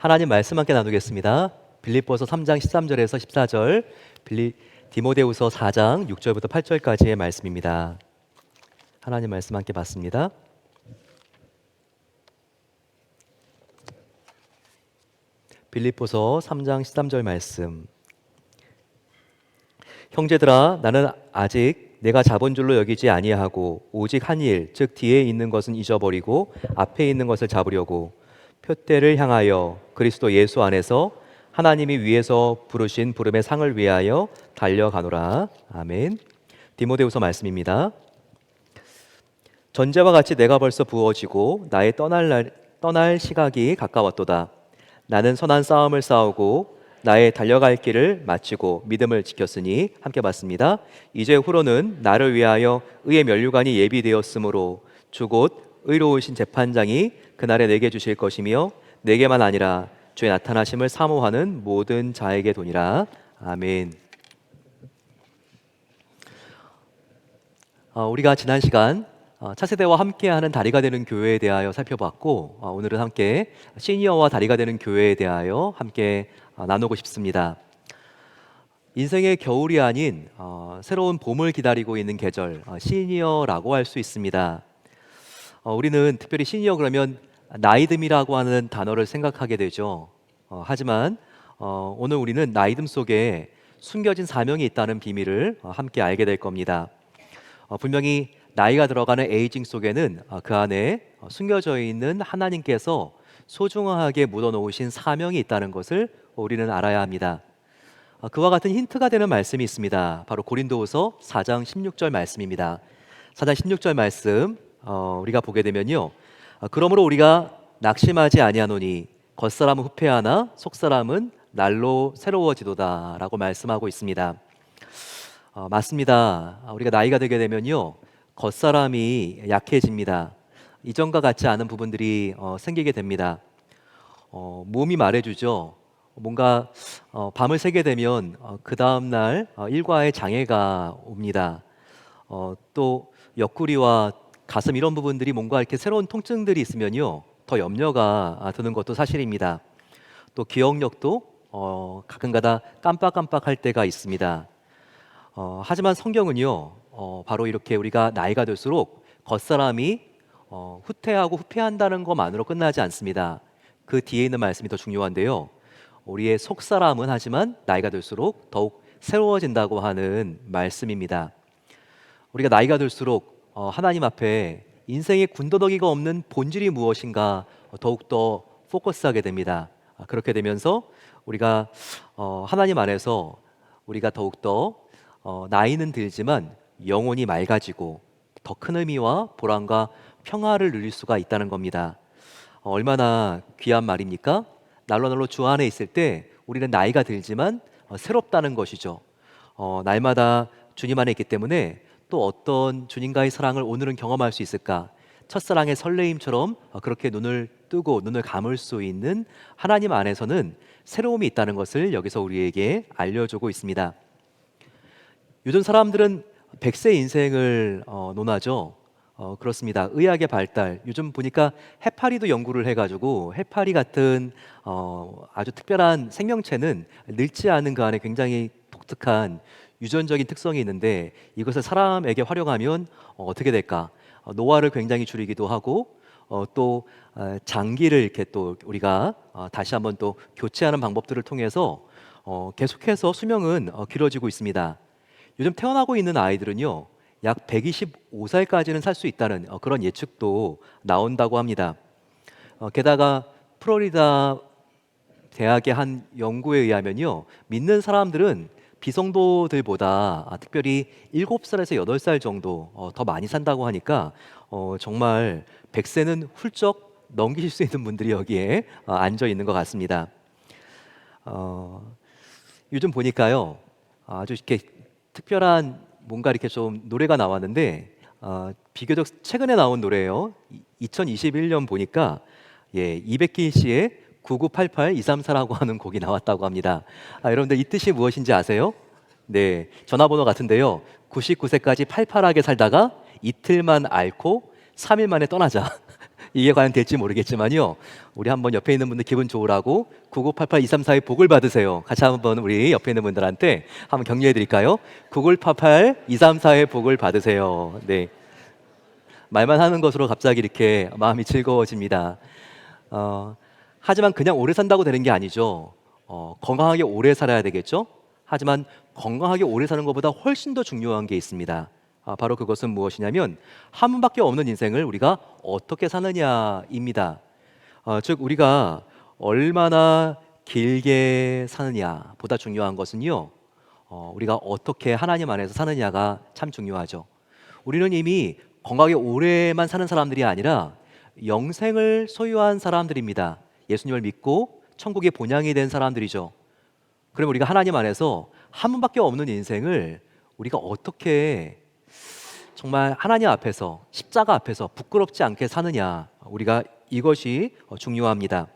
하나님 말씀 함께 나누겠습니다. 빌립보서 3장 13절에서 14절, 디모데후서 4장 6절부터 8절까지의 말씀입니다. 하나님 말씀 함께 받습니다. 빌립보서 3장 13절 말씀. 형제들아, 나는 아직 내가 잡은 줄로 여기지 아니하고 오직 한 일, 즉 뒤에 있는 것은 잊어버리고 앞에 있는 것을 잡으려고 표대를 향하여 그리스도 예수 안에서 하나님이 위에서 부르신 부름의 상을 위하여 달려가노라. 아멘. 디모데후서 말씀입니다. 전제와 같이 내가 벌써 부어지고 나의 떠날 시각이 가까웠도다. 나는 선한 싸움을 싸우고 나의 달려갈 길을 마치고 믿음을 지켰으니 함께 봤습니다. 이제 후로는 나를 위하여 의의 면류관이 예비되었으므로 주 곧 의로우신 재판장이 그날에 내게 주실 것이며 내게만 아니라 주의 나타나심을 사모하는 모든 자에게 도니라. 아멘. 우리가 지난 시간 차세대와 함께하는 다리가 되는 교회에 대하여 살펴봤고, 오늘은 함께 시니어와 다리가 되는 교회에 대하여 함께 나누고 싶습니다. 인생의 겨울이 아닌 새로운 봄을 기다리고 있는 계절, 시니어라고 할 수 있습니다. 우리는 특별히 시니어 그러면 나이듦이라고 하는 단어를 생각하게 되죠. 하지만 오늘 우리는 나이듦 속에 숨겨진 사명이 있다는 비밀을 함께 알게 될 겁니다. 분명히 나이가 들어가는 에이징 속에는 그 안에 숨겨져 있는 하나님께서 소중하게 묻어놓으신 사명이 있다는 것을 우리는 알아야 합니다. 그와 같은 힌트가 되는 말씀이 있습니다. 바로 고린도후서 4장 16절 말씀입니다. 4장 16절 말씀 우리가 보게 되면요, 그러므로 우리가 낙심하지 아니하노니 겉사람은 후패하나 속사람은 날로 새로워지도다 라고 말씀하고 있습니다. 맞습니다. 우리가 나이가 들게 되면요, 겉사람이 약해집니다. 이전과 같지 않은 부분들이 생기게 됩니다. 몸이 말해주죠. 뭔가 밤을 새게 되면 그 다음날 일과에 장애가 옵니다. 또 옆구리와 가슴 이런 부분들이 뭔가 이렇게 새로운 통증들이 있으면요, 더 염려가 드는 것도 사실입니다. 또 기억력도 가끔가다 깜빡깜빡할 때가 있습니다. 하지만 성경은요, 바로 이렇게 우리가 나이가 들수록 겉사람이 후퇴하고 후패한다는 것만으로 끝나지 않습니다. 그 뒤에 있는 말씀이 더 중요한데요, 우리의 속사람은 하지만 나이가 들수록 더욱 새로워진다고 하는 말씀입니다. 우리가 나이가 들수록 하나님 앞에 인생의 군더더기가 없는 본질이 무엇인가 더욱더 포커스하게 됩니다. 그렇게 되면서 우리가 하나님 안에서 우리가 더욱더 나이는 들지만 영혼이 맑아지고 더 큰 의미와 보람과 평화를 누릴 수가 있다는 겁니다. 얼마나 귀한 말입니까? 날로 주 안에 있을 때 우리는 나이가 들지만 새롭다는 것이죠. 날마다 주님 안에 있기 때문에 또 어떤 주님과의 사랑을 오늘은 경험할 수 있을까? 첫사랑의 설레임처럼 그렇게 눈을 뜨고 눈을 감을 수 있는 하나님 안에서는 새로움이 있다는 것을 여기서 우리에게 알려주고 있습니다. 요즘 사람들은 100세 인생을 논하죠. 그렇습니다. 의학의 발달, 요즘 보니까 해파리도 연구를 해가지고 해파리 같은 아주 특별한 생명체는 늙지 않은 그 안에 굉장히 독특한 유전적인 특성이 있는데 이것을 사람에게 활용하면 어떻게 될까? 노화를 굉장히 줄이기도 하고 또 장기를 이렇게 또 우리가 다시 한번 또 교체하는 방법들을 통해서 계속해서 수명은 길어지고 있습니다. 요즘 태어나고 있는 아이들은요, 약 125살까지는 살 수 있다는 그런 예측도 나온다고 합니다. 게다가 플로리다 대학의 한 연구에 의하면요, 믿는 사람들은 비성도들보다 특별히 7살에서 8살 정도 더 많이 산다고 하니까 정말 100세는 훌쩍 넘기실 수 있는 분들이 여기에 앉아 있는 것 같습니다. 요즘 보니까요, 아주 이렇게 특별한 뭔가 이렇게 좀 노래가 나왔는데 비교적 최근에 나온 노래예요. 2021년 보니까 200길 씨의 9988234라고 하는 곡이 나왔다고 합니다. 여러분들 이 뜻이 무엇인지 아세요? 네, 전화번호 같은데요, 99세까지 팔팔하게 살다가 이틀만 앓고 3일 만에 떠나자. 이게 과연 될지 모르겠지만요. 우리 한번 옆에 있는 분들 기분 좋으라고 9988234의 복을 받으세요. 같이 한번 우리 옆에 있는 분들한테 한번 격려해 드릴까요? 9988234의 복을 받으세요. 네. 말만 하는 것으로 갑자기 이렇게 마음이 즐거워집니다. 하지만 그냥 오래 산다고 되는 게 아니죠. 건강하게 오래 살아야 되겠죠? 하지만 건강하게 오래 사는 것보다 훨씬 더 중요한 게 있습니다. 바로 그것은 무엇이냐면 한 번밖에 없는 인생을 우리가 어떻게 사느냐입니다. 즉 우리가 얼마나 길게 사느냐보다 중요한 것은요. 우리가 어떻게 하나님 안에서 사느냐가 참 중요하죠. 우리는 이미 건강하게 오래만 사는 사람들이 아니라 영생을 소유한 사람들입니다. 예수님을 믿고 천국의 본향이 된 사람들이죠. 그럼 우리가 하나님 안에서 한 번밖에 없는 인생을 우리가 어떻게 정말 하나님 앞에서 십자가 앞에서 부끄럽지 않게 사느냐, 우리가 이것이 중요합니다.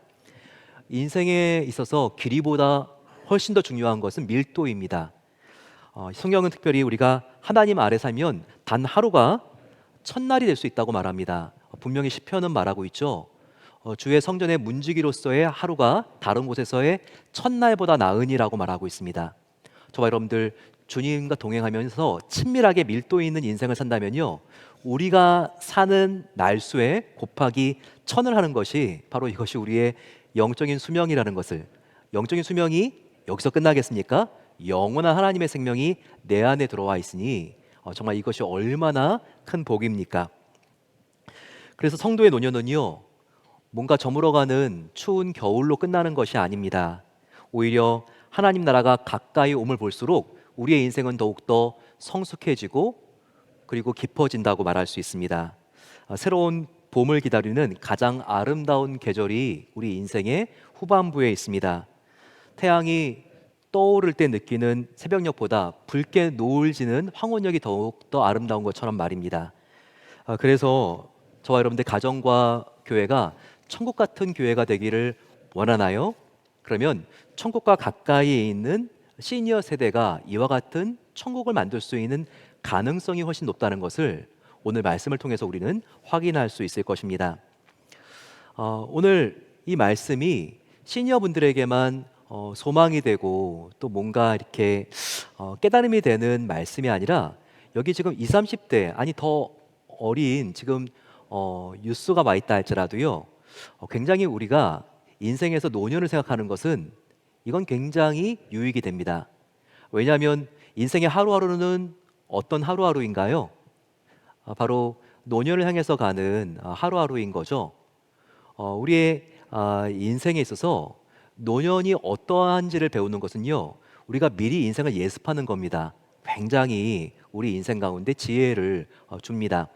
인생에 있어서 길이보다 훨씬 더 중요한 것은 밀도입니다. 성경은 특별히 우리가 하나님 아래 살면 단 하루가 천날이 될 수 있다고 말합니다. 분명히 시편은 말하고 있죠. 주의 성전의 문지기로서의 하루가 다른 곳에서의 천날보다 나으니라고 말하고 있습니다. 저와 여러분들 주님과 동행하면서 친밀하게 밀도 있는 인생을 산다면요, 우리가 사는 날수에 곱하기 1000을 하는 것이 바로 이것이 우리의 영적인 수명이라는 것을, 영적인 수명이 여기서 끝나겠습니까? 영원한 하나님의 생명이 내 안에 들어와 있으니 정말 이것이 얼마나 큰 복입니까? 그래서 성도의 노년은요, 뭔가 저물어가는 추운 겨울로 끝나는 것이 아닙니다. 오히려 하나님 나라가 가까이 옴을 볼수록 우리의 인생은 더욱더 성숙해지고 그리고 깊어진다고 말할 수 있습니다. 새로운 봄을 기다리는 가장 아름다운 계절이 우리 인생의 후반부에 있습니다. 태양이 떠오를 때 느끼는 새벽녘보다 붉게 노을 지는 황혼역이 더욱더 아름다운 것처럼 말입니다. 그래서 저와 여러분들 가정과 교회가 천국 같은 교회가 되기를 원하나요? 그러면 천국과 가까이에 있는 시니어 세대가 이와 같은 천국을 만들 수 있는 가능성이 훨씬 높다는 것을 오늘 말씀을 통해서 우리는 확인할 수 있을 것입니다. 오늘 이 말씀이 시니어 분들에게만 소망이 되고 또 뭔가 이렇게 깨달음이 되는 말씀이 아니라, 여기 지금 20, 30대 아니 더 어린 지금 유스가 와 있다 할지라도요, 굉장히 우리가 인생에서 노년을 생각하는 것은 이건 굉장히 유익이 됩니다. 왜냐하면 인생의 하루하루는 어떤 하루하루인가요? 바로 노년을 향해서 가는 하루하루인 거죠. 우리의 인생에 있어서 노년이 어떠한지를 배우는 것은요, 우리가 미리 인생을 예습하는 겁니다. 굉장히 우리 인생 가운데 지혜를 줍니다.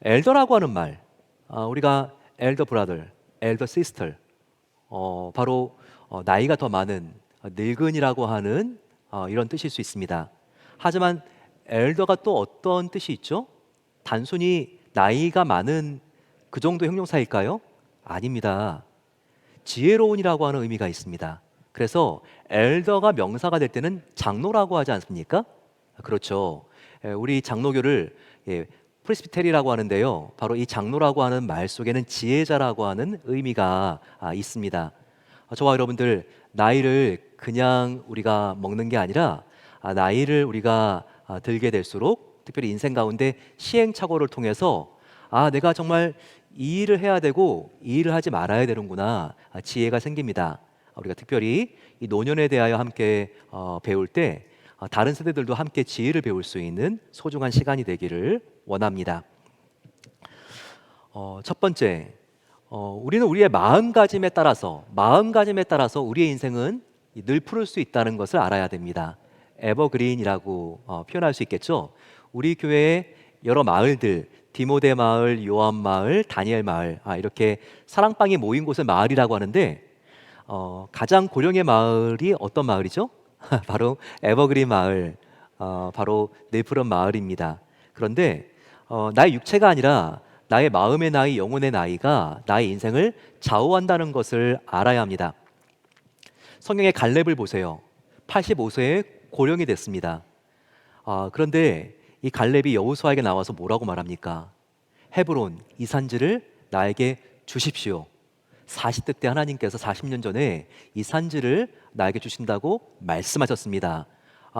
엘더라고 하는 말, 우리가 엘더 브라더, 엘더 시스터, 바로 나이가 더 많은 늙은이라고 하는 이런 뜻일 수 있습니다. 하지만 엘더가 또 어떤 뜻이 있죠? 단순히 나이가 많은 그 정도 형용사일까요? 아닙니다. 지혜로운이라고 하는 의미가 있습니다. 그래서 엘더가 명사가 될 때는 장로라고 하지 않습니까? 그렇죠. 우리 장로교를 프레스비테리라고 하는데요, 바로 이 장로라고 하는 말 속에는 지혜자라고 하는 의미가 있습니다. 저와 여러분들 나이를 그냥 우리가 먹는 게 아니라 나이를 우리가 들게 될수록 특별히 인생 가운데 시행착오를 통해서 내가 정말 이 일을 해야 되고 이 일을 하지 말아야 되는구나, 지혜가 생깁니다. 우리가 특별히 이 노년에 대하여 함께 배울 때 다른 세대들도 함께 지혜를 배울 수 있는 소중한 시간이 되기를 원합니다. 첫 번째, 우리는 우리의 마음가짐에 따라서 우리의 인생은 늘 푸를 수 있다는 것을 알아야 됩니다. 에버그린이라고 표현할 수 있겠죠. 우리 교회의 여러 마을들, 디모데 마을, 요한 마을, 다니엘 마을, 이렇게 사랑방이 모인 곳을 마을이라고 하는데, 가장 고령의 마을이 어떤 마을이죠? 바로 에버그린 마을, 바로 늘 푸른 마을입니다. 그런데 나의 육체가 아니라 나의 마음의 나이, 영혼의 나이가 나의 인생을 좌우한다는 것을 알아야 합니다. 성경의 갈렙을 보세요. 85세에 고령이 됐습니다. 그런데 이 갈렙이 여호수아에게 나와서 뭐라고 말합니까? 헤브론 이 산지를 나에게 주십시오. 40대 때 하나님께서 40년 전에 이 산지를 나에게 주신다고 말씀하셨습니다.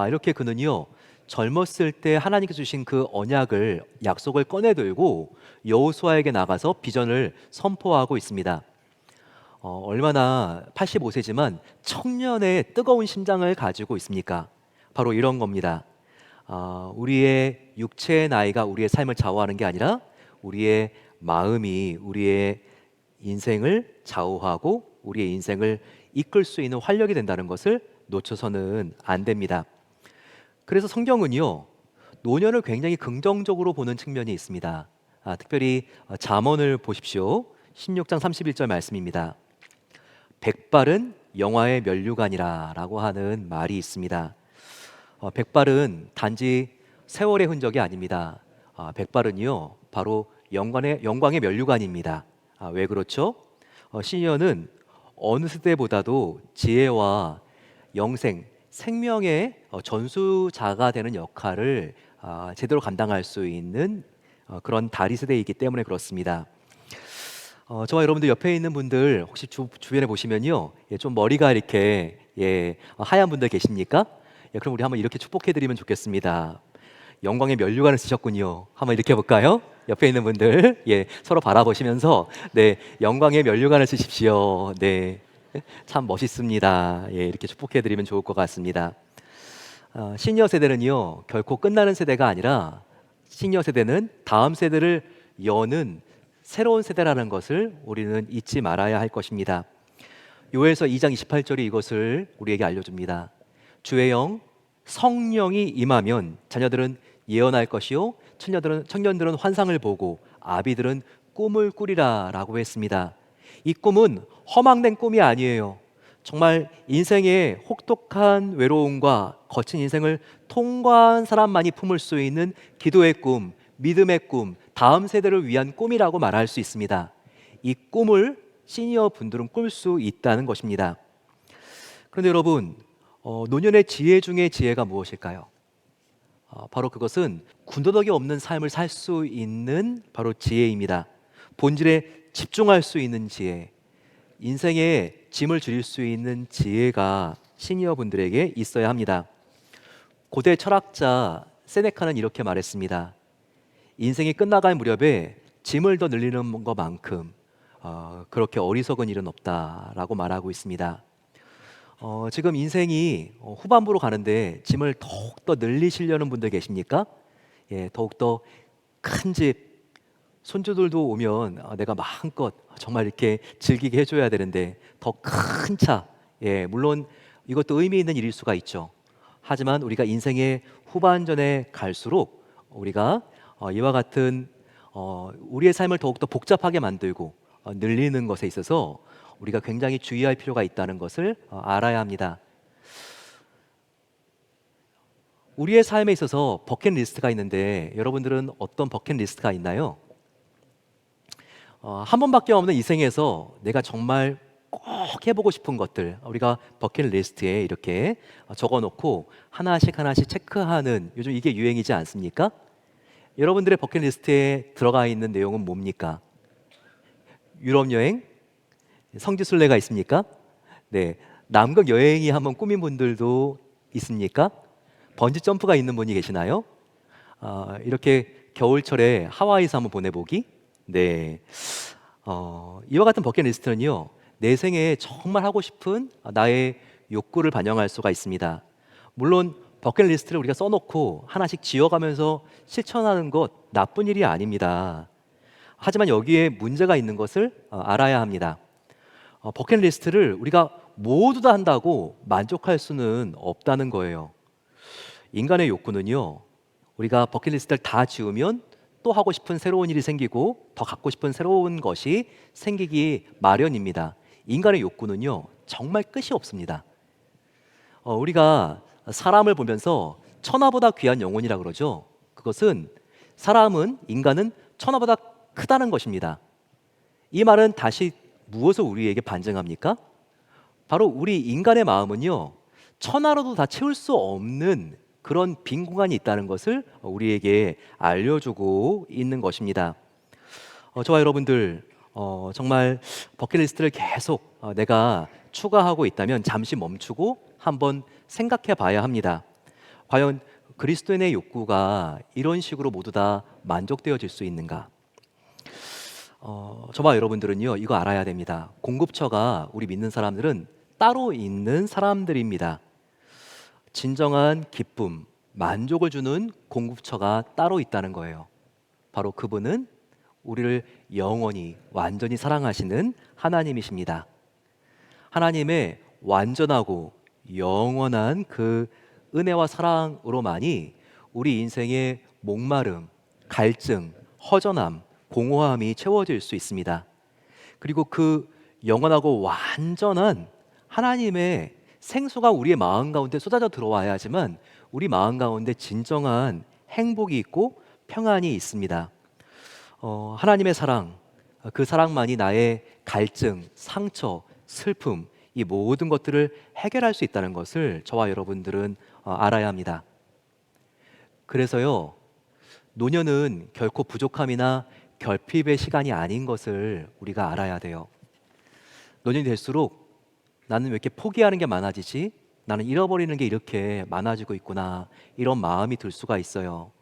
이렇게 그는요 젊었을 때 하나님께서 주신 그 언약을 약속을 꺼내 들고 여호수아에게 나가서 비전을 선포하고 있습니다. 얼마나 85세지만 청년의 뜨거운 심장을 가지고 있습니까? 바로 이런 겁니다. 우리의 육체의 나이가 우리의 삶을 좌우하는 게 아니라 우리의 마음이 우리의 인생을 좌우하고 우리의 인생을 이끌 수 있는 활력이 된다는 것을 놓쳐서는 안 됩니다. 그래서 성경은요 노년을 굉장히 긍정적으로 보는 측면이 있습니다. 특별히 잠언을 보십시오. 16장 31절 말씀입니다. 백발은 영화의 면류관이라 라고 하는 말이 있습니다. 백발은 단지 세월의 흔적이 아닙니다. 백발은요 바로 영광의 면류관입니다. 왜 그렇죠? 시니어는 어느 세대보다도 지혜와 영생, 생명의 전수자가 되는 역할을 제대로 감당할 수 있는 그런 다리 세대이기 때문에 그렇습니다. 저와 여러분들 옆에 있는 분들 혹시 주변에 보시면요, 좀 머리가 이렇게 하얀 분들 계십니까? 그럼 우리 한번 이렇게 축복해드리면 좋겠습니다. 영광의 면류관을 쓰셨군요. 한번 이렇게 해볼까요? 옆에 있는 분들 서로 바라보시면서 영광의 면류관을 쓰십시오. 참 멋있습니다. 이렇게 축복해드리면 좋을 것 같습니다. 시니어 세대는요 결코 끝나는 세대가 아니라 시니어 세대는 다음 세대를 여는 새로운 세대라는 것을 우리는 잊지 말아야 할 것입니다. 요엘서 2장 28절이 이것을 우리에게 알려줍니다. 주의 영 성령이 임하면 자녀들은 예언할 것이요 청년들은 환상을 보고 아비들은 꿈을 꾸리라 라고 했습니다. 이 꿈은 허망된 꿈이 아니에요. 정말 인생의 혹독한 외로움과 거친 인생을 통과한 사람만이 품을 수 있는 기도의 꿈, 믿음의 꿈, 다음 세대를 위한 꿈이라고 말할 수 있습니다. 이 꿈을 시니어 분들은 꿀 수 있다는 것입니다. 그런데 여러분, 노년의 지혜 중에 지혜가 무엇일까요? 바로 그것은 군더더기 없는 삶을 살 수 있는 바로 지혜입니다. 본질에 집중할 수 있는 지혜, 인생의 짐을 줄일 수 있는 지혜가 시니어 분들에게 있어야 합니다. 고대 철학자 세네카는 이렇게 말했습니다. 인생이 끝나갈 무렵에 짐을 더 늘리는 것만큼 그렇게 어리석은 일은 없다라고 말하고 있습니다. 지금 인생이 후반부로 가는데 짐을 더욱더 늘리시려는 분들 계십니까? 더욱더 큰 집, 손주들도 오면 내가 마음껏 정말 이렇게 즐기게 해줘야 되는데 더 큰 차, 물론 이것도 의미 있는 일일 수가 있죠. 하지만 우리가 인생의 후반전에 갈수록 우리가 이와 같은 우리의 삶을 더욱더 복잡하게 만들고 늘리는 것에 있어서 우리가 굉장히 주의할 필요가 있다는 것을 알아야 합니다. 우리의 삶에 있어서 버킷리스트가 있는데 여러분들은 어떤 버킷리스트가 있나요? 한 번밖에 없는 이 생에서 내가 정말 꼭 해보고 싶은 것들 우리가 버킷리스트에 이렇게 적어놓고 하나씩 하나씩 체크하는 요즘 이게 유행이지 않습니까? 여러분들의 버킷리스트에 들어가 있는 내용은 뭡니까? 유럽 여행? 성지순례가 있습니까? 남극 여행이 한번 꾸민 분들도 있습니까? 번지 점프가 있는 분이 계시나요? 이렇게 겨울철에 하와이에서 한번 보내보기? 이와 같은 버킷리스트는요 내 생에 정말 하고 싶은 나의 욕구를 반영할 수가 있습니다. 물론 버킷리스트를 우리가 써놓고 하나씩 지어가면서 실천하는 것 나쁜 일이 아닙니다. 하지만 여기에 문제가 있는 것을 알아야 합니다. 버킷리스트를 우리가 모두 다 한다고 만족할 수는 없다는 거예요. 인간의 욕구는요 우리가 버킷리스트를 다 지우면 또 하고 싶은 새로운 일이 생기고 더 갖고 싶은 새로운 것이 생기기 마련입니다. 인간의 욕구는요 정말 끝이 없습니다. 우리가 사람을 보면서 천하보다 귀한 영혼이라 그러죠. 그것은 인간은 천하보다 크다는 것입니다. 이 말은 다시 무엇을 우리에게 반증합니까? 바로 우리 인간의 마음은요 천하로도 다 채울 수 없는 그런 빈 공간이 있다는 것을 우리에게 알려주고 있는 것입니다. 저와 여러분들 정말 버킷리스트를 계속 내가 추가하고 있다면 잠시 멈추고 한번 생각해 봐야 합니다. 과연 그리스도인의 욕구가 이런 식으로 모두 다 만족되어질 수 있는가? 저와 여러분들은요, 이거 알아야 됩니다. 공급처가 우리 믿는 사람들은 따로 있는 사람들입니다. 진정한 기쁨, 만족을 주는 공급처가 따로 있다는 거예요. 바로 그분은 우리를 영원히 완전히 사랑하시는 하나님이십니다. 하나님의 완전하고 영원한 그 은혜와 사랑으로만이 우리 인생의 목마름, 갈증, 허전함, 공허함이 채워질 수 있습니다. 그리고 그 영원하고 완전한 하나님의 생수가 우리의 마음 가운데 쏟아져 들어와야지만 우리 마음 가운데 진정한 행복이 있고 평안이 있습니다. 하나님의 사랑, 그 사랑만이 나의 갈증, 상처, 슬픔, 이 모든 것들을 해결할 수 있다는 것을 저와 여러분들은 알아야 합니다. 그래서요, 노년은 결코 부족함이나 결핍의 시간이 아닌 것을 우리가 알아야 돼요. 노년이 될수록 나는 왜 이렇게 포기하는 게 많아지지? 나는 잃어버리는 게 이렇게 많아지고 있구나. 이런 마음이 들 수가 있어요.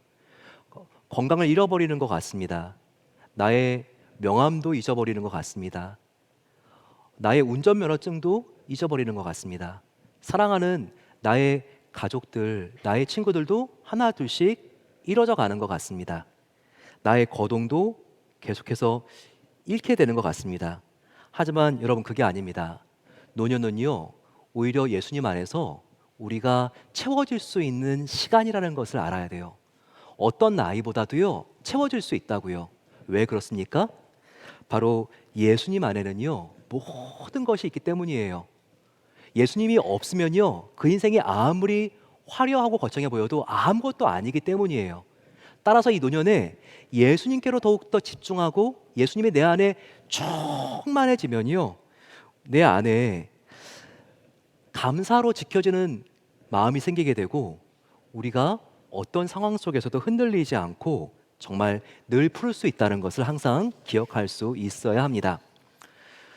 건강을 잃어버리는 것 같습니다. 나의 명함도 잊어버리는 것 같습니다. 나의 운전면허증도 잊어버리는 것 같습니다. 사랑하는 나의 가족들, 나의 친구들도 하나 둘씩 잃어져 가는 것 같습니다. 나의 거동도 계속해서 잃게 되는 것 같습니다. 하지만 여러분, 그게 아닙니다. 노년은요, 오히려 예수님 안에서 우리가 채워질 수 있는 시간이라는 것을 알아야 돼요. 어떤 나이보다도요, 채워질 수 있다고요. 왜 그렇습니까? 바로 예수님 안에는요, 모든 것이 있기 때문이에요. 예수님이 없으면요, 그 인생이 아무리 화려하고 거창해 보여도 아무것도 아니기 때문이에요. 따라서 이 노년에 예수님께로 더욱더 집중하고 예수님이 내 안에 충만해지면요, 내 안에 감사로 지켜지는 마음이 생기게 되고 우리가 어떤 상황 속에서도 흔들리지 않고 정말 늘 풀 수 있다는 것을 항상 기억할 수 있어야 합니다.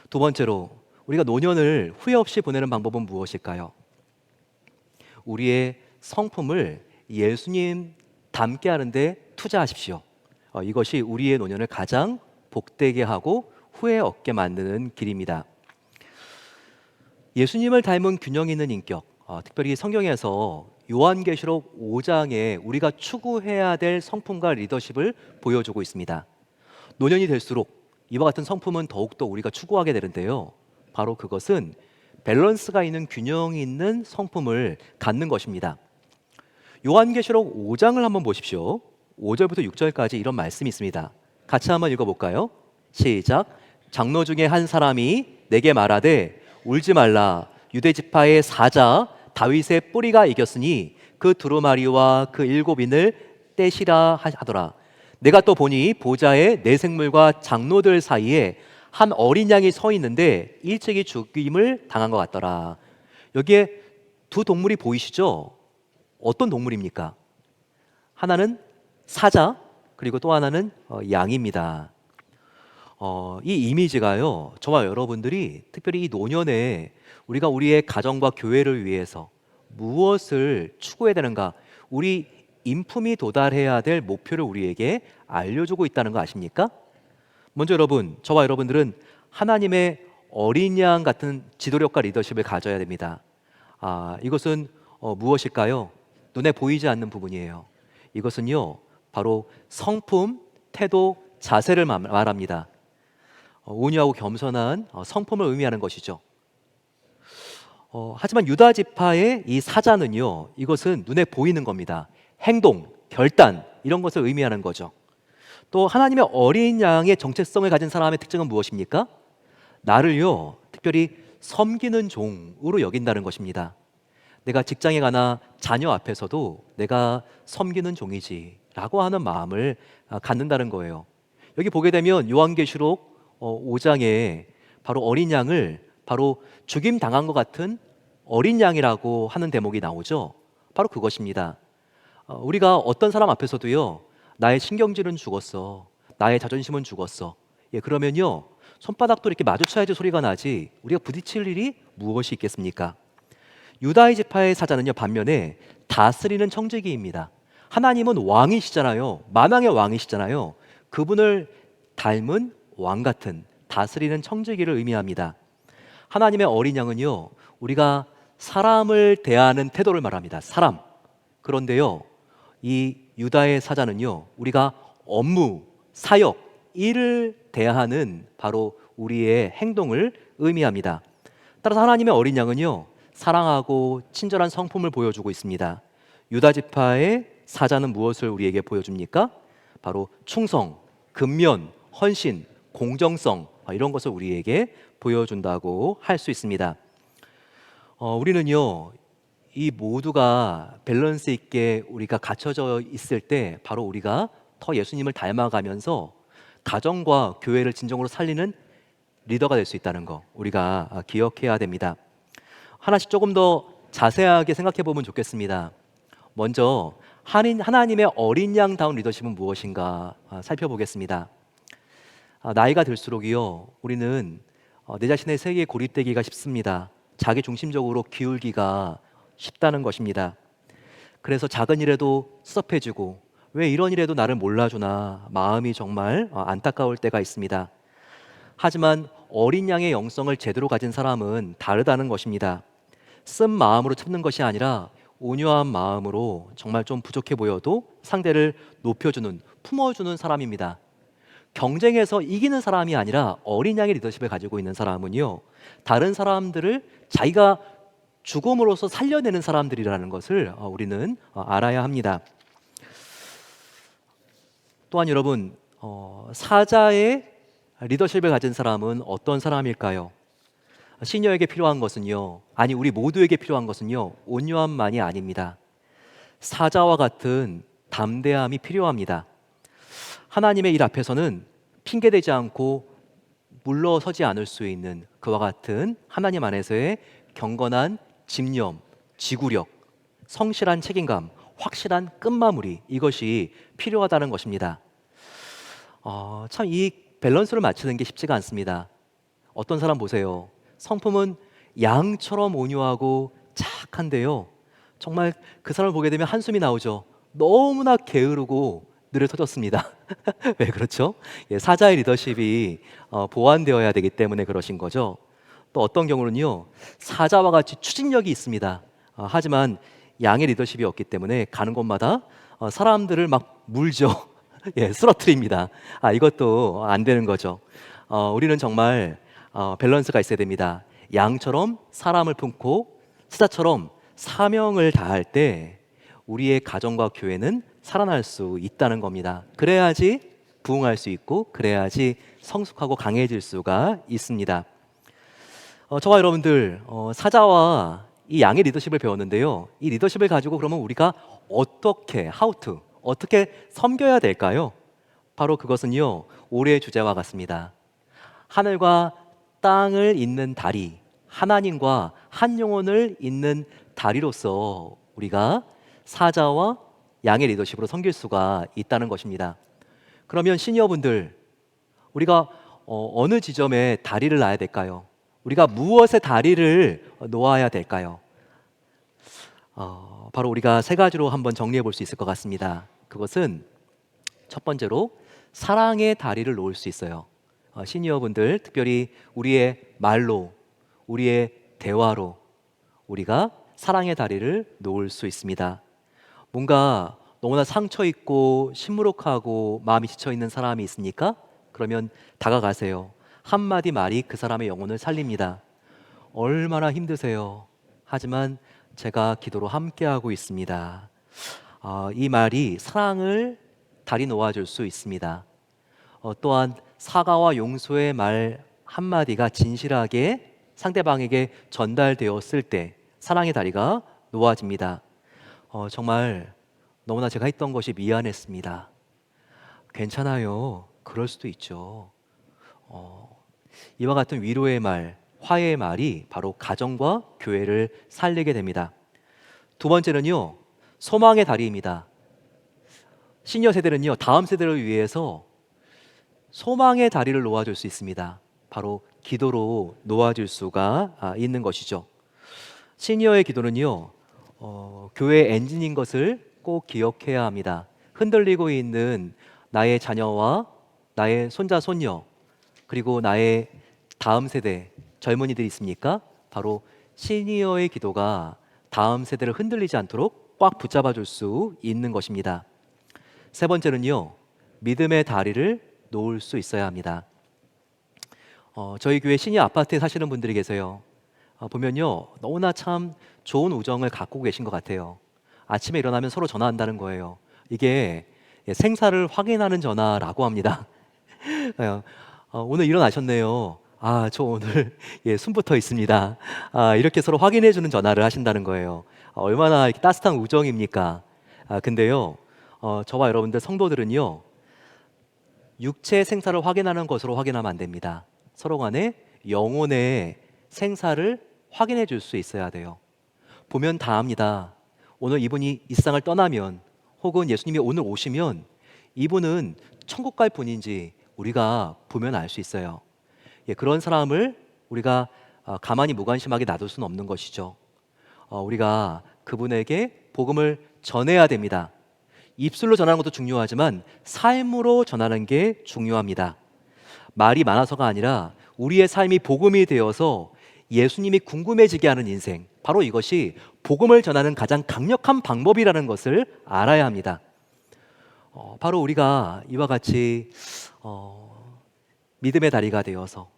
두 번째로, 우리가 노년을 후회 없이 보내는 방법은 무엇일까요? 우리의 성품을 예수님 닮게 하는데 투자하십시오. 이것이 우리의 노년을 가장 복되게 하고 후회 없게 만드는 길입니다. 예수님을 닮은 균형 있는 인격, 특별히 성경에서 요한계시록 5장에 우리가 추구해야 될 성품과 리더십을 보여주고 있습니다. 노년이 될수록 이와 같은 성품은 더욱더 우리가 추구하게 되는데요, 바로 그것은 밸런스가 있는 균형이 있는 성품을 갖는 것입니다. 요한계시록 5장을 한번 보십시오. 5절부터 6절까지 이런 말씀이 있습니다. 같이 한번 읽어볼까요? 시작. 장로 중에 한 사람이 내게 말하되 울지 말라. 유대 지파의 사자 다윗의 뿌리가 이겼으니 그 두루마리와 그 7인을 떼시라 하더라. 내가 또 보니 보좌의 네 생물과 장로들 사이에 한 어린 양이 서 있는데 일찍이 죽임을 당한 것 같더라. 여기에 두 동물이 보이시죠? 어떤 동물입니까? 하나는 사자, 그리고 또 하나는 양입니다. 이 이미지가요, 저와 여러분들이 특별히 이 노년에 우리가 우리의 가정과 교회를 위해서 무엇을 추구해야 되는가, 우리 인품이 도달해야 될 목표를 우리에게 알려주고 있다는 거 아십니까? 먼저 여러분, 저와 여러분들은 하나님의 어린 양 같은 지도력과 리더십을 가져야 됩니다. 이것은 무엇일까요? 눈에 보이지 않는 부분이에요. 이것은요, 바로 성품, 태도, 자세를 말합니다. 온유하고 겸손한 성품을 의미하는 것이죠. 하지만 유다 지파의 이 사자는요, 이것은 눈에 보이는 겁니다. 행동, 결단, 이런 것을 의미하는 거죠. 또 하나님의 어린 양의 정체성을 가진 사람의 특징은 무엇입니까? 나를요, 특별히 섬기는 종으로 여긴다는 것입니다. 내가 직장에 가나 자녀 앞에서도 내가 섬기는 종이지 라고 하는 마음을 갖는다는 거예요. 여기 보게 되면 요한계시록 5장에 바로 어린 양을 바로 죽임 당한 것 같은 어린 양이라고 하는 대목이 나오죠. 바로 그것입니다. 우리가 어떤 사람 앞에서도요, 나의 신경질은 죽었어, 나의 자존심은 죽었어, 예, 그러면요. 손바닥도 이렇게 마주쳐야지 소리가 나지 우리가 부딪힐 일이 무엇이 있겠습니까? 유다의 지파의 사자는요, 반면에 다스리는 청지기입니다. 하나님은 왕이시잖아요. 만왕의 왕이시잖아요. 그분을 닮은 왕 같은 다스리는 청지기를 의미합니다. 하나님의 어린 양은요, 우리가 사람을 대하는 태도를 말합니다. 사람. 그런데요, 이 유다의 사자는요, 우리가 업무, 사역, 일을 대하는 바로 우리의 행동을 의미합니다. 따라서 하나님의 어린 양은요, 사랑하고 친절한 성품을 보여주고 있습니다. 유다 지파의 사자는 무엇을 우리에게 보여줍니까? 바로 충성, 근면, 헌신, 공정성, 이런 것을 우리에게 보여준다고 할 수 있습니다. 우리는요, 이 모두가 밸런스 있게 우리가 갖춰져 있을 때 바로 우리가 더 예수님을 닮아가면서 가정과 교회를 진정으로 살리는 리더가 될 수 있다는 거 우리가 기억해야 됩니다. 하나씩 조금 더 자세하게 생각해 보면 좋겠습니다. 먼저 하나님의 어린 양다운 리더십은 무엇인가 살펴보겠습니다. 나이가 들수록이요, 우리는 내 자신의 세계에 고립되기가 쉽습니다. 자기 중심적으로 기울기가 쉽다는 것입니다. 그래서 작은 일에도 섭해지고 왜 이런 일에도 나를 몰라주나 마음이 정말 안타까울 때가 있습니다. 하지만 어린 양의 영성을 제대로 가진 사람은 다르다는 것입니다. 쓴 마음으로 참는 것이 아니라 온유한 마음으로 정말 좀 부족해 보여도 상대를 높여주는, 품어주는 사람입니다. 경쟁에서 이기는 사람이 아니라 어린 양의 리더십을 가지고 있는 사람은요, 다른 사람들을 자기가 죽음으로써 살려내는 사람들이라는 것을 우리는 알아야 합니다. 또한 여러분, 사자의 리더십을 가진 사람은 어떤 사람일까요? 시녀에게 필요한 것은요, 아니 우리 모두에게 필요한 것은요, 온유함만이 아닙니다. 사자와 같은 담대함이 필요합니다. 하나님의 일 앞에서는 핑계대지 않고 물러서지 않을 수 있는 그와 같은 하나님 안에서의 경건한 집념, 지구력, 성실한 책임감, 확실한 끝마무리, 이것이 필요하다는 것입니다. 참 이 밸런스를 맞추는 게 쉽지가 않습니다. 어떤 사람 보세요. 성품은 양처럼 온유하고 착한데요, 정말 그 사람을 보게 되면 한숨이 나오죠. 너무나 게으르고 늘을 터졌습니다. 왜 그렇죠? 예, 사자의 리더십이 보완되어야 되기 때문에 그러신 거죠. 또 어떤 경우는요, 사자와 같이 추진력이 있습니다. 하지만 양의 리더십이 없기 때문에 가는 곳마다 사람들을 막 물죠. 예, 쓰러뜨립니다. 이것도 안 되는 거죠. 우리는 정말 밸런스가 있어야 됩니다. 양처럼 사람을 품고 사자처럼 사명을 다할 때 우리의 가정과 교회는 살아날 수 있다는 겁니다. 그래야지 부흥할 수 있고 그래야지 성숙하고 강해질 수가 있습니다. 저와 여러분들 사자와 이 양의 리더십을 배웠는데요, 이 리더십을 가지고 그러면 우리가 어떻게 어떻게 섬겨야 될까요? 바로 그것은요, 올해의 주제와 같습니다. 하늘과 땅을 잇는 다리, 하나님과 한 영혼을 잇는 다리로서 우리가 사자와 양의 리더십으로 섬길 수가 있다는 것입니다. 그러면 시니어분들, 우리가 어느 지점에 다리를 놔야 될까요? 우리가 무엇에 다리를 놓아야 될까요? 바로 우리가 세 가지로 한번 정리해 볼 수 있을 것 같습니다. 그것은 첫 번째로 사랑의 다리를 놓을 수 있어요. 시니어분들, 특별히 우리의 말로, 우리의 대화로 우리가 사랑의 다리를 놓을 수 있습니다. 뭔가 너무나 상처 있고 시무룩하고 마음이 지쳐 있는 사람이 있습니까? 그러면 다가가세요. 한마디 말이 그 사람의 영혼을 살립니다. 얼마나 힘드세요. 하지만 제가 기도로 함께하고 있습니다. 이 말이 사랑을 다리 놓아줄 수 있습니다. 또한 사과와 용서의 말 한마디가 진실하게 상대방에게 전달되었을 때 사랑의 다리가 놓아집니다. 정말 너무나 제가 했던 것이 미안했습니다. 괜찮아요. 그럴 수도 있죠. 이와 같은 위로의 말, 화해의 말이 바로 가정과 교회를 살리게 됩니다. 두 번째는요, 소망의 다리입니다. 시니어 세대는요, 다음 세대를 위해서 소망의 다리를 놓아줄 수 있습니다. 바로 기도로 놓아줄 수가 있는 것이죠. 시니어의 기도는요, 교회 엔진인 것을 꼭 기억해야 합니다. 흔들리고 있는 나의 자녀와 나의 손자, 손녀, 그리고 나의 다음 세대 젊은이들이 있습니까? 바로 시니어의 기도가 다음 세대를 흔들리지 않도록 꽉 붙잡아 줄 수 있는 것입니다. 세 번째는요, 믿음의 다리를 놓을 수 있어야 합니다. 저희 교회 시니어 아파트에 사시는 분들이 계세요. 보면요, 너무나 참 좋은 우정을 갖고 계신 것 같아요. 아침에 일어나면 서로 전화한다는 거예요. 이게 생사를 확인하는 전화라고 합니다. 오늘 일어나셨네요. 저 오늘 숨부터 있습니다. 이렇게 서로 확인해주는 전화를 하신다는 거예요. 얼마나 이렇게 따뜻한 우정입니까? 근데요, 저와 여러분들 성도들은요, 육체 생사를 확인하는 것으로 확인하면 안 됩니다. 서로 간에 영혼의 생사를 확인해 줄 수 있어야 돼요. 보면 다 압니다. 오늘 이분이 이 세상을 떠나면, 혹은 예수님이 오늘 오시면 이분은 천국 갈 분인지 우리가 보면 알 수 있어요. 그런 사람을 우리가 가만히 무관심하게 놔둘 수는 없는 것이죠. 우리가 그분에게 복음을 전해야 됩니다. 입술로 전하는 것도 중요하지만 삶으로 전하는 게 중요합니다. 말이 많아서가 아니라 우리의 삶이 복음이 되어서 예수님이 궁금해지게 하는 인생, 바로 이것이 복음을 전하는 가장 강력한 방법이라는 것을 알아야 합니다. 바로 우리가 이와 같이 믿음의 다리가 되어서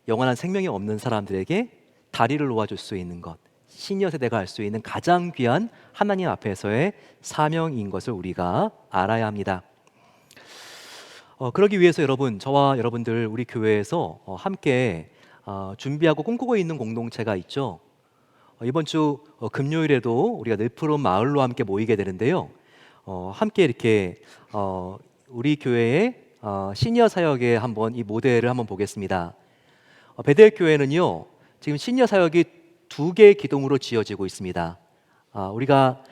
영원한 생명이 없는 사람들에게 다리를 놓아줄 수 있는 것, 시니어 세대가 할 수 있는 가장 귀한 하나님 앞에서의 사명인 것을 우리가 알아야 합니다. 그러기 위해서 여러분, 저와 여러분들 우리 교회에서 함께 준비하고 꿈꾸고 있는 공동체가 있죠. 이번 주 금요일에도 우리가 늘푸른 마을로 함께 모이게 되는데요. 함께 이렇게 우리 교회의 시니어 사역의 한번 이 모델을 한번 보겠습니다. 베델 교회는요, 지금 시니어 사역이 2개의 기둥으로 지어지고 있습니다. 우리가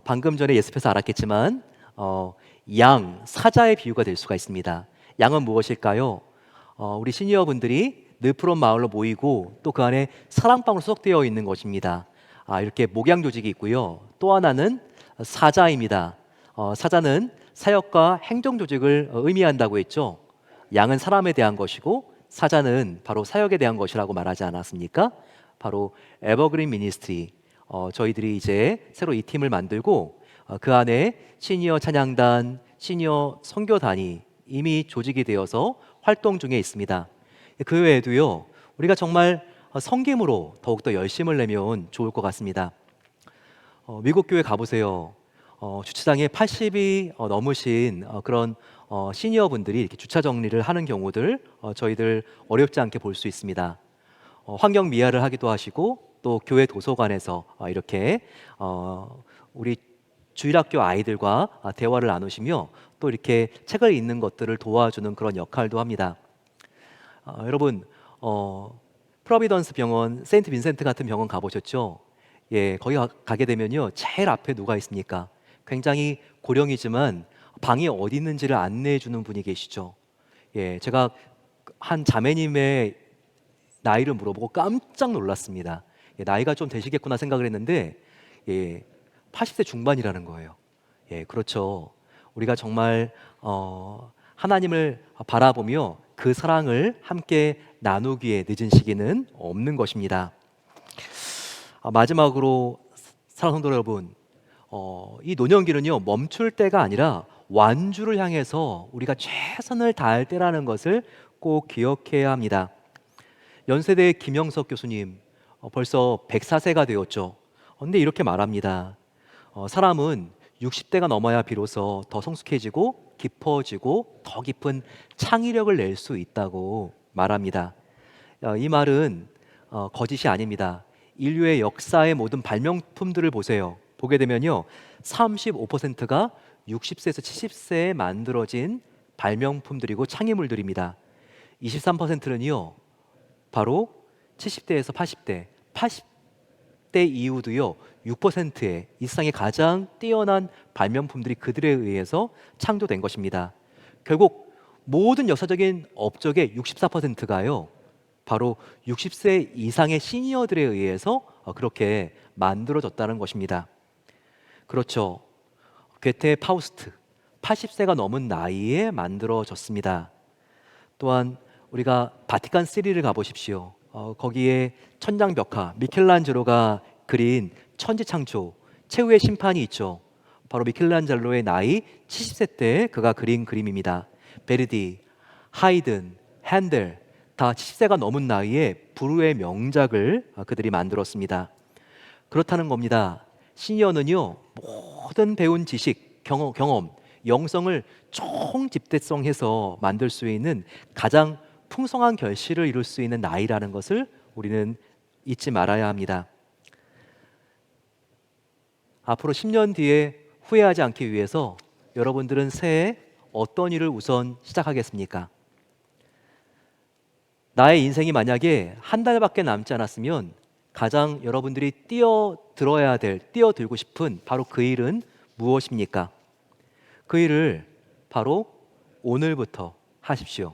방금 전에 예습해서 알았겠지만 양, 사자의 비유가 될 수가 있습니다. 양은 무엇일까요? 우리 시니어분들이 늘푸른 마을로 모이고 또 그 안에 사랑방으로 소속되어 있는 것입니다. 이렇게 목양 조직이 있고요. 또 하나는 사자입니다. 사자는 사역과 행정 조직을 의미한다고 했죠. 양은 사람에 대한 것이고 사자는 바로 사역에 대한 것이라고 말하지 않았습니까? 바로 에버그린 미니스트리, 저희들이 이제 새로 이 팀을 만들고 그 안에 시니어 찬양단, 시니어 선교단이 이미 조직이 되어서 활동 중에 있습니다. 그 외에도요, 우리가 정말 섬김으로 더욱더 열심을 내면 좋을 것 같습니다. 미국 교회 가보세요. 주차장에 80이 넘으신 그런 시니어분들이 이렇게 주차 정리를 하는 경우들 저희들 어렵지 않게 볼 수 있습니다. 환경 미화를 하기도 하시고 또 교회 도서관에서 이렇게 우리 주일학교 아이들과 대화를 나누시며 또 이렇게 책을 읽는 것들을 도와주는 그런 역할도 합니다. 여러분, 프로비던스 병원, 세인트 빈센트 같은 병원 가보셨죠? 거기 가게 되면요, 제일 앞에 누가 있습니까? 굉장히 고령이지만 방이 어디 있는지를 안내해 주는 분이 계시죠. 제가 한 자매님의 나이를 물어보고 깜짝 놀랐습니다. 나이가 좀 되시겠구나 생각을 했는데 80대 중반이라는 거예요. 그렇죠. 우리가 정말 하나님을 바라보며 그 사랑을 함께 나누기에 늦은 시기는 없는 것입니다. 마지막으로 사랑하는 성도 여러분, 이 노년기는요, 멈출 때가 아니라 완주를 향해서 우리가 최선을 다할 때라는 것을 꼭 기억해야 합니다. 연세대 김영석 교수님, 벌써 104세가 되었죠. 근데 이렇게 말합니다. 사람은 60대가 넘어야 비로소 더 성숙해지고 깊어지고 더 깊은 창의력을 낼 수 있다고 말합니다. 이 말은 거짓이 아닙니다. 인류의 역사의 모든 발명품들을 보세요. 보게 되면요, 35%가 60세에서 70세에 만들어진 발명품들이고 창의물들입니다. 23%는요, 바로 70대에서 80대, 80대 이후도요, 6%의 이 세상의 가장 뛰어난 발명품들이 그들에 의해서 창조된 것입니다. 결국 모든 역사적인 업적의 64%가요. 바로 60세 이상의 시니어들에 의해서 그렇게 만들어졌다는 것입니다. 그렇죠. 괴테의 파우스트 80세가 넘은 나이에 만들어졌습니다. 또한 우리가 바티칸 시리를 가보십시오. 거기에 천장벽화 미켈란젤로가 그린 천지창조 최후의 심판이 있죠. 바로 미켈란젤로의 나이 70세 때 그가 그린 그림입니다. 베르디, 하이든, 핸델 다 70세가 넘은 나이에 불후의 명작을 그들이 만들었습니다. 그렇다는 겁니다. 시니어는요, 모든 배운 지식, 경험, 영성을 총집대성해서 만들 수 있는 가장 풍성한 결실을 이룰 수 있는 나이라는 것을 우리는 잊지 말아야 합니다. 앞으로 10년 뒤에 후회하지 않기 위해서 여러분들은 새해 어떤 일을 우선 시작하겠습니까? 나의 인생이 만약에 한 달밖에 남지 않았으면 가장 여러분들이 뛰어들고 싶은 바로 그 일은 무엇입니까? 그 일을 바로 오늘부터 하십시오.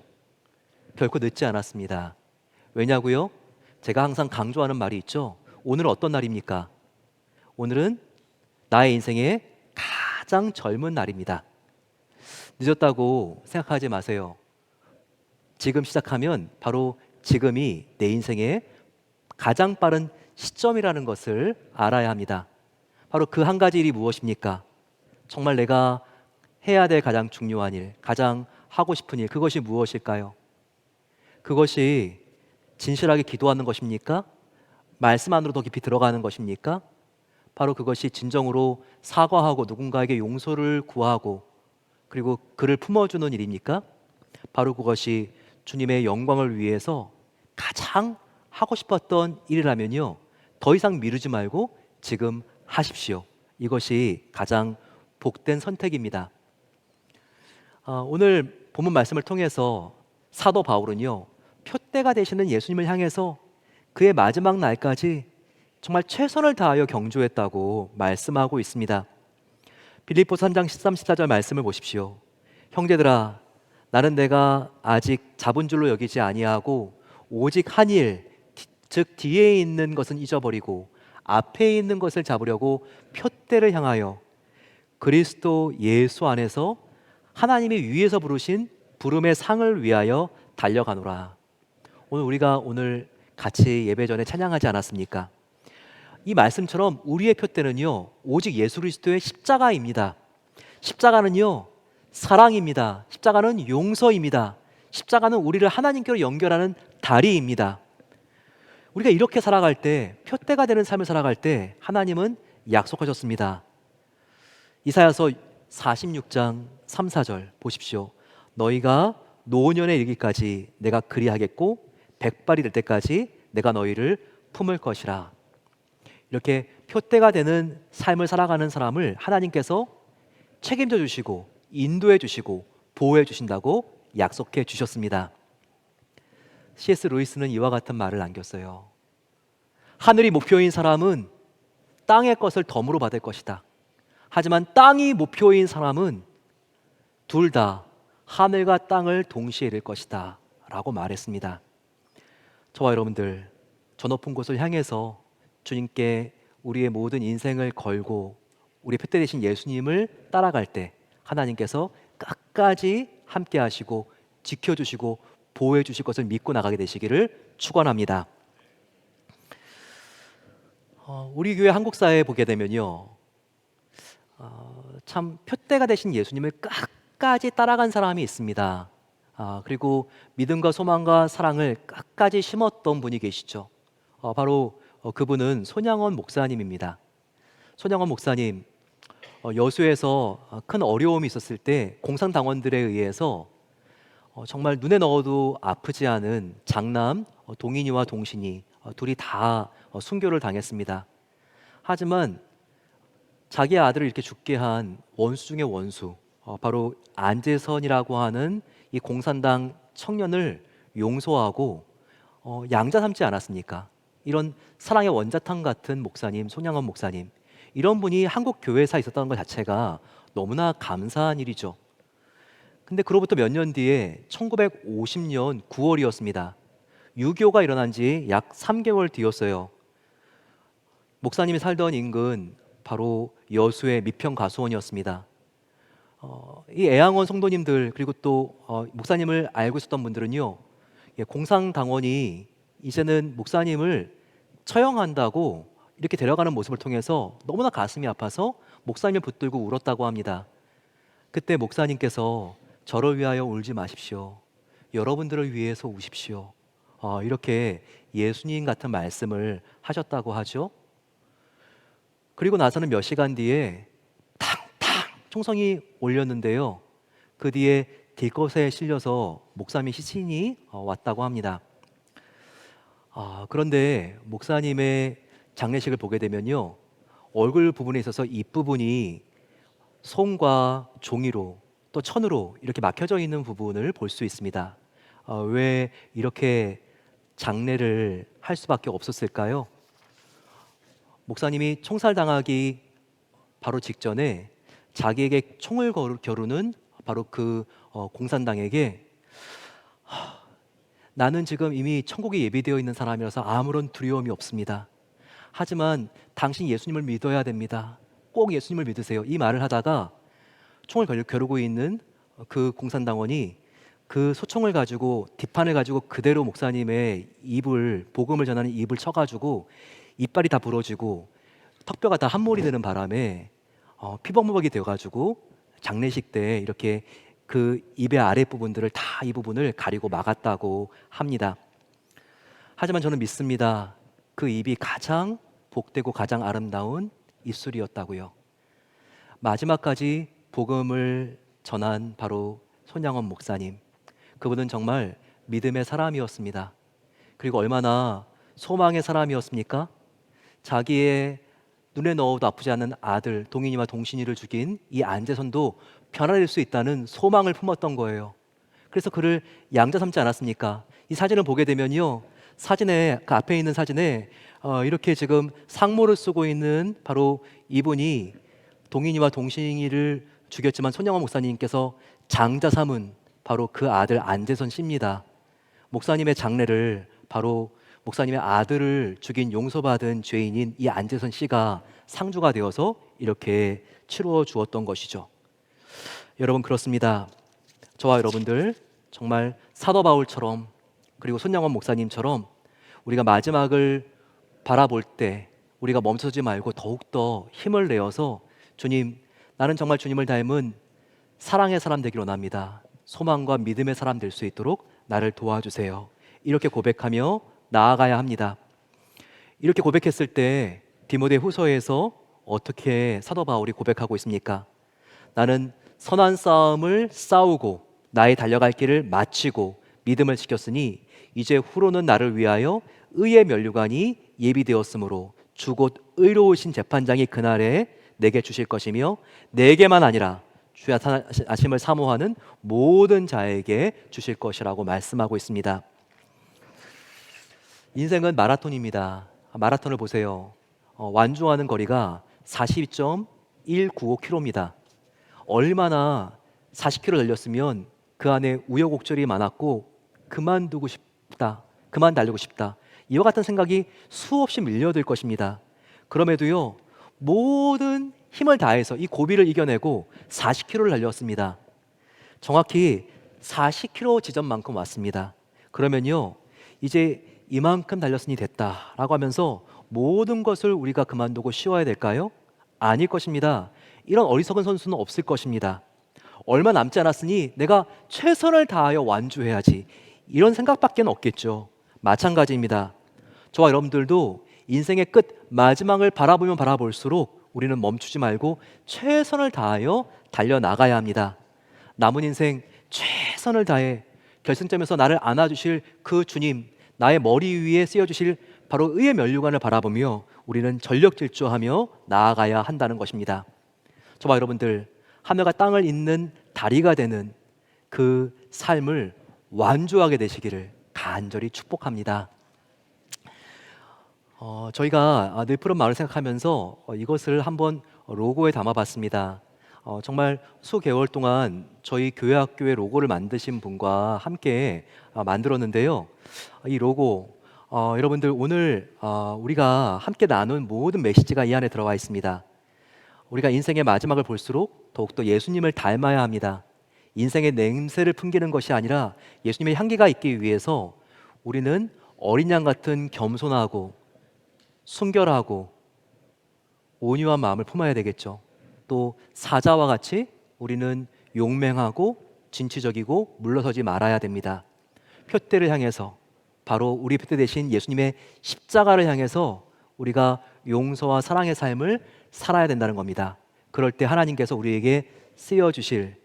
결코 늦지 않았습니다. 왜냐고요? 제가 항상 강조하는 말이 있죠. 오늘은 어떤 날입니까? 오늘은 나의 인생의 가장 젊은 날입니다. 늦었다고 생각하지 마세요. 지금 시작하면 바로 지금이 내 인생의 가장 빠른 시점이라는 것을 알아야 합니다. 바로 그 한 가지 일이 무엇입니까? 정말 내가 해야 될 가장 중요한 일, 가장 하고 싶은 일, 그것이 무엇일까요? 그것이 진실하게 기도하는 것입니까? 말씀 안으로 더 깊이 들어가는 것입니까? 바로 그것이 진정으로 사과하고 누군가에게 용서를 구하고 그리고 그를 품어주는 일입니까? 바로 그것이 주님의 영광을 위해서 가장 하고 싶었던 일이라면요, 더 이상 미루지 말고 지금 하십시오. 이것이 가장 복된 선택입니다. 오늘 본문 말씀을 통해서 사도 바울은요, 표대가 되시는 예수님을 향해서 그의 마지막 날까지 정말 최선을 다하여 경주했다고 말씀하고 있습니다. 빌립보서 3장 13, 14절 말씀을 보십시오. 형제들아, 나는 내가 아직 잡은 줄로 여기지 아니하고 오직 한 일, 즉 뒤에 있는 것은 잊어버리고 앞에 있는 것을 잡으려고 표대를 향하여 그리스도 예수 안에서 하나님이 위에서 부르신 부름의 상을 위하여 달려가노라. 우리가 같이 예배 전에 찬양하지 않았습니까? 이 말씀처럼 우리의 표대는요, 오직 예수 그리스도의 십자가입니다. 십자가는요, 사랑입니다. 십자가는 용서입니다. 십자가는 우리를 하나님께로 연결하는 다리입니다. 우리가 이렇게 살아갈 때, 표대가 되는 삶을 살아갈 때 하나님은 약속하셨습니다. 이사야서 46장 3, 4절 보십시오. 너희가 노년에 이르기까지 내가 그리하겠고 백발이 될 때까지 내가 너희를 품을 것이라. 이렇게 표대가 되는 삶을 살아가는 사람을 하나님께서 책임져 주시고 인도해 주시고 보호해 주신다고 약속해 주셨습니다. C.S. 루이스는 이와 같은 말을 남겼어요. 하늘이 목표인 사람은 땅의 것을 덤으로 받을 것이다. 하지만 땅이 목표인 사람은 둘 다 하늘과 땅을 동시에 이룰 것이다 라고 말했습니다. 저와 여러분들, 저 높은 곳을 향해서 주님께 우리의 모든 인생을 걸고 우리 표대 되신 예수님을 따라갈 때 하나님께서 끝까지 함께 하시고 지켜주시고 보호해 주실 것을 믿고 나가게 되시기를 축원합니다. 우리 교회 한국사에 보게 되면요, 참 표대가 되신 예수님을 끝까지 따라간 사람이 있습니다. 그리고 믿음과 소망과 사랑을 끝까지 심었던 분이 계시죠. 바로 그분은 손양원 목사님입니다. 손양원 목사님, 여수에서 큰 어려움이 있었을 때 공산당원들에 의해서 정말 눈에 넣어도 아프지 않은 장남 동인이와 동신이 둘이 다 순교를 당했습니다. 하지만 자기 아들을 이렇게 죽게 한 원수 중의 원수, 바로 안재선이라고 하는 이 공산당 청년을 용서하고 양자 삼지 않았습니까? 이런 사랑의 원자탄 같은 목사님, 손양원 목사님, 이런 분이 한국 교회사에 있었다는 것 자체가 너무나 감사한 일이죠. 근데 그로부터 몇 년 뒤에 1950년 9월이었습니다. 6.25가 일어난 지 약 3개월 뒤였어요. 목사님이 살던 인근 바로 여수의 미평 가수원이었습니다. 이 애양원 성도님들 그리고 또 목사님을 알고 있었던 분들은요, 공상당원이 이제는 목사님을 처형한다고 이렇게 데려가는 모습을 통해서 너무나 가슴이 아파서 목사님을 붙들고 울었다고 합니다. 그때 목사님께서 저를 위하여 울지 마십시오. 여러분들을 위해서 우십시오. 이렇게 예수님 같은 말씀을 하셨다고 하죠. 그리고 나서는 몇 시간 뒤에 탕탕 총성이 울렸는데요. 그 뒤에 딜것에 실려서 목사님의 시신이 왔다고 합니다. 그런데 목사님의 장례식을 보게 되면요, 얼굴 부분에 있어서 입부분이 솜과 종이로 또 천으로 이렇게 막혀져 있는 부분을 볼 수 있습니다. 왜 이렇게 장례를 할 수밖에 없었을까요? 목사님이 총살당하기 바로 직전에 자기에게 총을 겨루는 바로 그 공산당에게, 나는 지금 이미 천국에 예비되어 있는 사람이라서 아무런 두려움이 없습니다. 하지만 당신 예수님을 믿어야 됩니다. 꼭 예수님을 믿으세요. 이 말을 하다가 총을 겨루고 있는 그 공산당원이 그 소총을 가지고 뒷판을 가지고 그대로 목사님의 입을, 복음을 전하는 입을 쳐가지고 이빨이 다 부러지고 턱뼈가 다 함몰이 되는 바람에 피범벅이 되어가지고 장례식 때 이렇게 그 입의 아랫부분들을 다 이 부분을 가리고 막았다고 합니다. 하지만 저는 믿습니다. 그 입이 가장 복되고 가장 아름다운 입술이었다고요. 마지막까지 복음을 전한 바로 손양원 목사님, 그분은 정말 믿음의 사람이었습니다. 그리고 얼마나 소망의 사람이었습니까? 자기의 눈에 넣어도 아프지 않는 아들 동인이와 동신이를 죽인 이 안재선도 변화될 수 있다는 소망을 품었던 거예요. 그래서 그를 양자 삼지 않았습니까? 이 사진을 보게 되면요, 사진에, 그 앞에 있는 사진에 이렇게 지금 상모를 쓰고 있는 바로 이분이 동인이와 동신이를 죽였지만 손양원 목사님께서 장자 삼은 바로 그 아들 안재선 씨입니다. 목사님의 장례를 바로 목사님의 아들을 죽인 용서받은 죄인인 이 안재선 씨가 상주가 되어서 이렇게 치루어 주었던 것이죠. 여러분, 그렇습니다. 저와 여러분들 정말 사도 바울처럼, 그리고 손양원 목사님처럼 우리가 마지막을 바라볼 때 우리가 멈춰지 말고 더욱더 힘을 내어서, 주님, 나는 정말 주님을 닮은 사랑의 사람 되기를 원합니다. 소망과 믿음의 사람 될 수 있도록 나를 도와주세요. 이렇게 고백하며 나아가야 합니다. 이렇게 고백했을 때 디모데 후서에서 어떻게 사도 바울이 고백하고 있습니까? 나는 선한 싸움을 싸우고 나의 달려갈 길을 마치고 믿음을 지켰으니 이제 후로는 나를 위하여 의의 면류관이 예비되었으므로 주 곧 의로우신 재판장이 그날에 내게 주실 것이며 내게만 아니라 주의 나타나심을 사모하는 모든 자에게 주실 것이라고 말씀하고 있습니다. 인생은 마라톤입니다. 마라톤을 보세요. 완주하는 거리가 42.195km입니다. 얼마나 40km 달렸으면 그 안에 우여곡절이 많았고 그만두고 싶다, 그만 달리고 싶다, 이와 같은 생각이 수없이 밀려들 것입니다. 그럼에도요, 모든 힘을 다해서 이 고비를 이겨내고 40km를 달렸습니다. 정확히 40km 지점만큼 왔습니다. 그러면요, 이제 이만큼 달렸으니 됐다라고 하면서 모든 것을 우리가 그만두고 쉬어야 될까요? 아닐 것입니다. 이런 어리석은 선수는 없을 것입니다. 얼마 남지 않았으니 내가 최선을 다하여 완주해야지, 이런 생각밖에 없겠죠. 마찬가지입니다. 저와 여러분들도 인생의 끝, 마지막을 바라보면 바라볼수록 우리는 멈추지 말고 최선을 다하여 달려나가야 합니다. 남은 인생 최선을 다해 결승점에서 나를 안아주실 그 주님, 나의 머리 위에 쓰여주실 바로 의의 면류관을 바라보며 우리는 전력질주하며 나아가야 한다는 것입니다. 저와 여러분들, 하늘과 땅을 잇는 다리가 되는 그 삶을 완주하게 되시기를 간절히 축복합니다. 저희가 늘푸른 마을을 생각하면서 이것을 한번 로고에 담아봤습니다. 정말 수개월 동안 저희 교회 학교의 로고를 만드신 분과 함께 만들었는데요. 이 로고 여러분들 오늘 우리가 함께 나눈 모든 메시지가 이 안에 들어가 있습니다. 우리가 인생의 마지막을 볼수록 더욱더 예수님을 닮아야 합니다. 인생의 냄새를 풍기는 것이 아니라 예수님의 향기가 있기 위해서 우리는 어린 양 같은 겸손하고 순결하고 온유한 마음을 품어야 되겠죠. 또 사자와 같이 우리는 용맹하고 진취적이고 물러서지 말아야 됩니다. 표대를 향해서, 바로 우리 표대 대신 예수님의 십자가를 향해서 우리가 용서와 사랑의 삶을 살아야 된다는 겁니다. 그럴 때 하나님께서 우리에게 쓰여주실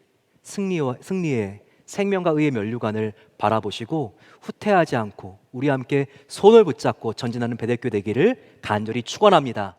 승리의 생명과 의의 면류관을 바라보시고 후퇴하지 않고 우리 함께 손을 붙잡고 전진하는 배대교 되기를 간절히 축원합니다.